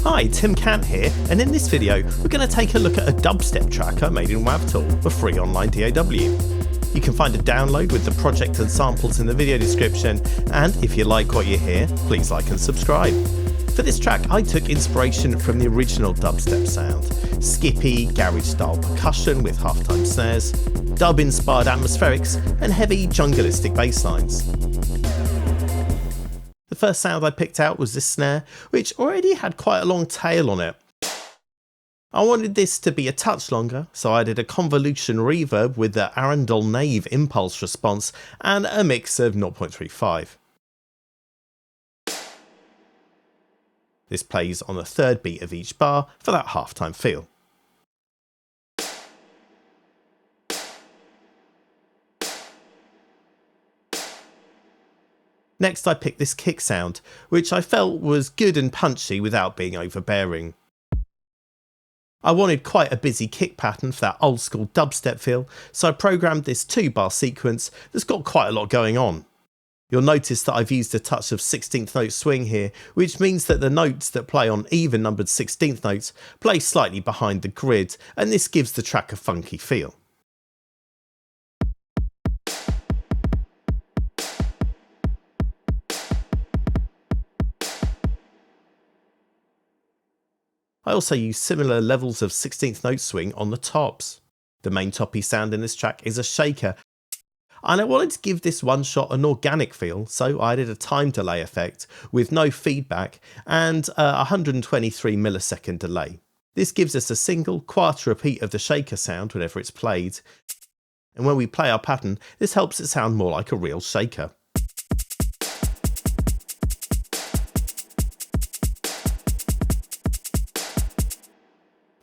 Hi, Tim Cant here, and in this video we're going to take a look at a dubstep tracker made in WavTool for free online DAW. You can find a download with the project and samples in the video description, and if you like what you hear, please like and subscribe. For this track I took inspiration from the original dubstep sound, skippy, garage style percussion with half-time snares, dub inspired atmospherics and heavy jungleistic bass lines. The first sound I picked out was this snare, which already had quite a long tail on it. I wanted this to be a touch longer, so I did a convolution reverb with the Arundel Nave impulse response and a mix of 0.35. This plays on the third beat of each bar for that halftime feel. Next I picked this kick sound, which I felt was good and punchy without being overbearing. I wanted quite a busy kick pattern for that old school dubstep feel, so I programmed this 2-bar sequence that's got quite a lot going on. You'll notice that I've used a touch of 16th note swing here, which means that the notes that play on even numbered 16th notes play slightly behind the grid, and this gives the track a funky feel. I also use similar levels of 16th note swing on the tops. The main toppy sound in this track is a shaker, and I wanted to give this one shot an organic feel, so I added a time delay effect with no feedback and a 123 millisecond delay. This gives us a single quarter repeat of the shaker sound whenever it's played, and when we play our pattern this helps it sound more like a real shaker.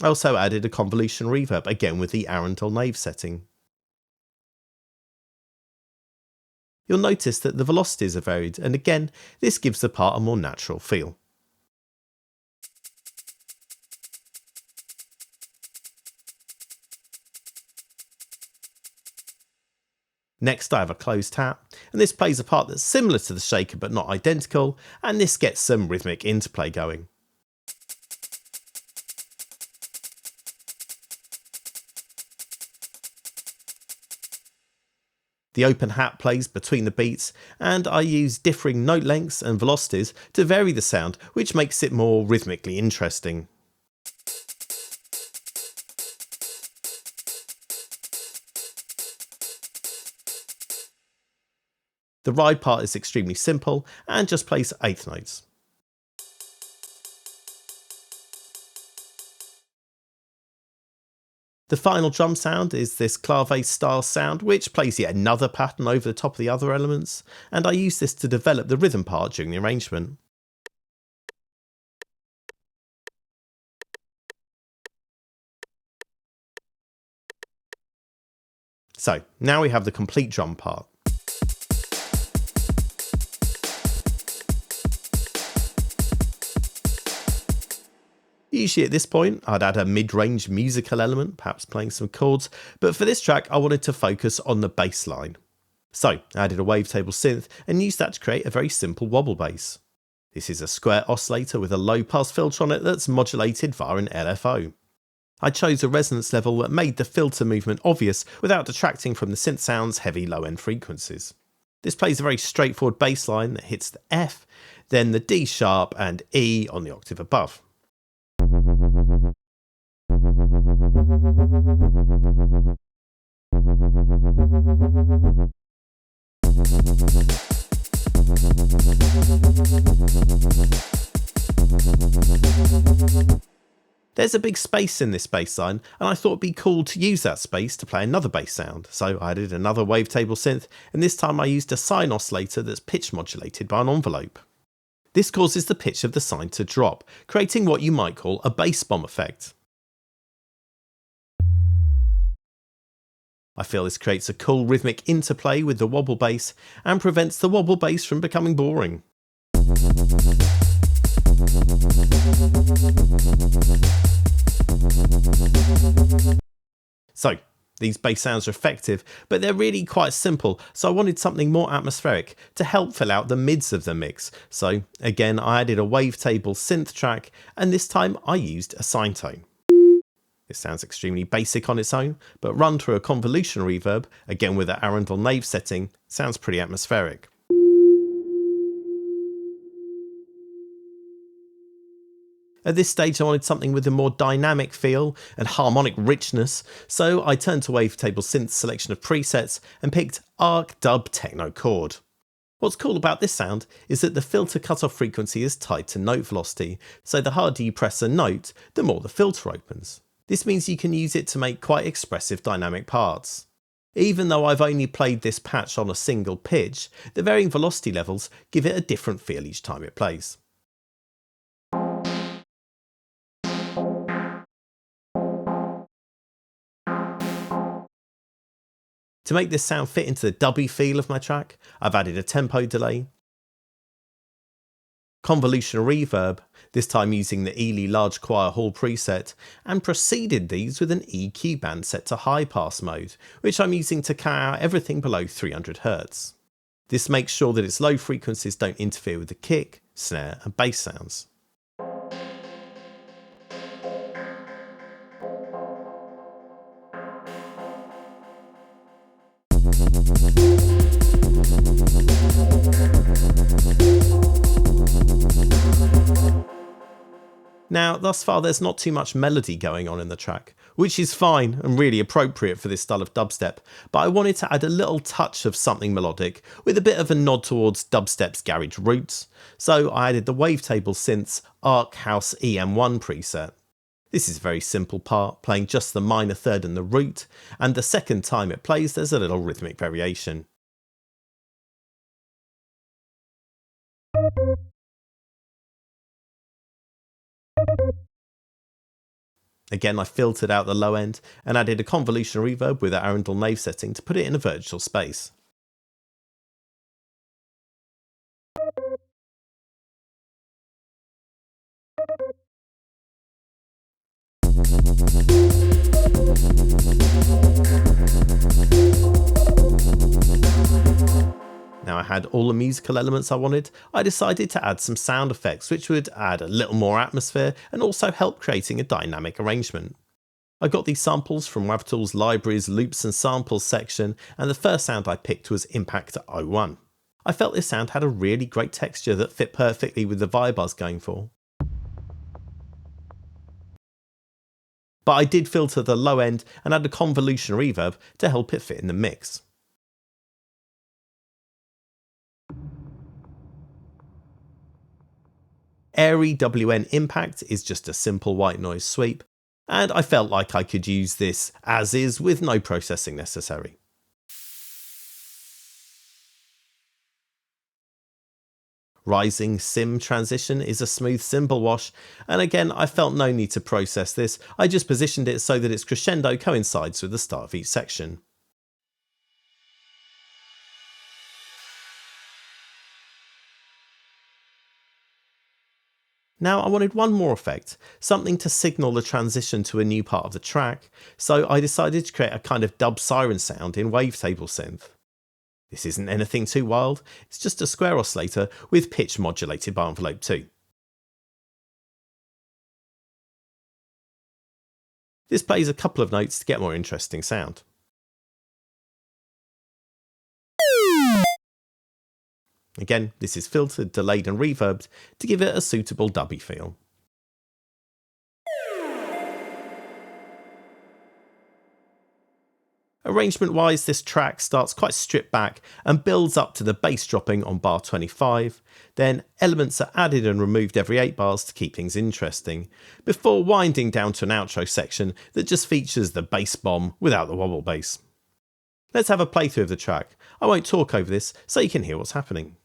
I also added a convolution reverb, again with the Arundel Nave setting. You'll notice that the velocities are varied, and again this gives the part a more natural feel. Next I have a closed tap, and this plays a part that's similar to the shaker but not identical, and this gets some rhythmic interplay going. The open hat plays between the beats, and I use differing note lengths and velocities to vary the sound, which makes it more rhythmically interesting. The ride part is extremely simple and just plays 8th notes. The final drum sound is this clave style sound, which plays yet another pattern over the top of the other elements, and I use this to develop the rhythm part during the arrangement. So now we have the complete drum part. Usually at this point I'd add a mid-range musical element, perhaps playing some chords, but for this track I wanted to focus on the bass line. So I added a wavetable synth and used that to create a very simple wobble bass. This is a square oscillator with a low pass filter on it that's modulated via an LFO. I chose a resonance level that made the filter movement obvious without detracting from the synth sound's heavy low end frequencies. This plays a very straightforward bass line that hits the F, then the D sharp and E on the octave above. There's a big space in this bass line, and I thought it'd be cool to use that space to play another bass sound, so I added another wavetable synth, and this time I used a sine oscillator that's pitch modulated by an envelope. This causes the pitch of the sine to drop, creating what you might call a bass bomb effect. I feel this creates a cool rhythmic interplay with the wobble bass and prevents the wobble bass from becoming boring. So These bass sounds are effective, but they're really quite simple, so I wanted something more atmospheric to help fill out the mids of the mix. So again, I added a wavetable synth track, and this time I used a sine tone. It sounds extremely basic on its own, but run through a convolution reverb, again with the Arundel Nave setting, sounds pretty atmospheric. At this stage I wanted something with a more dynamic feel and harmonic richness, so I turned to Wavetable Synth's selection of presets and picked Arc Dub Techno Chord. What's cool about this sound is that the filter cutoff frequency is tied to note velocity, so the harder you press a note, the more the filter opens. This means you can use it to make quite expressive dynamic parts. Even though I've only played this patch on a single pitch, the varying velocity levels give it a different feel each time it plays. To make this sound fit into the dubby feel of my track, I've added a tempo delay, convolution reverb, this time using the Ely Large Choir Hall preset, and preceded these with an EQ band set to high pass mode, which I'm using to cut out everything below 300Hz. This makes sure that its low frequencies don't interfere with the kick, snare and bass sounds. Now, thus far there's not too much melody going on in the track, which is fine and really appropriate for this style of dubstep, but I wanted to add a little touch of something melodic with a bit of a nod towards dubstep's garage roots, so I added the Wavetable Synths Arc House EM1 preset. This is a very simple part, playing just the minor third and the root, and the second time it plays there's a little rhythmic variation. Again, I filtered out the low end and added a convolution reverb with the Arundel Nave setting to put it in a virtual space. Now I had all the musical elements I wanted, I decided to add some sound effects which would add a little more atmosphere and also help creating a dynamic arrangement. I got these samples from WavTool's Libraries, Loops and Samples section, and the first sound I picked was Impact 01. I felt this sound had a really great texture that fit perfectly with the vibe I was going for. But I did filter the low end and add a convolution reverb to help it fit in the mix. Airy WN Impact is just a simple white noise sweep, and I felt like I could use this as is with no processing necessary. Rising Sim Transition is a smooth cymbal wash, and again I felt no need to process this, I just positioned it so that its crescendo coincides with the start of each section. Now I wanted one more effect, something to signal the transition to a new part of the track, so I decided to create a kind of dub siren sound in Wavetable Synth. This isn't anything too wild, it's just a square oscillator with pitch modulated by envelope 2. This plays a couple of notes to get more interesting sound. Again, this is filtered, delayed and reverbed to give it a suitable dubby feel. Arrangement wise, this track starts quite stripped back and builds up to the bass dropping on bar 25, then elements are added and removed every 8 bars to keep things interesting, before winding down to an outro section that just features the bass bomb without the wobble bass. Let's have a playthrough of the track. I won't talk over this so you can hear what's happening.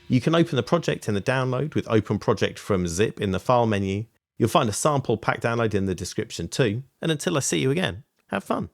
You can open the project in the download with Open Project from Zip in the File menu. You'll find a sample pack download in the description too. And until I see you again, have fun.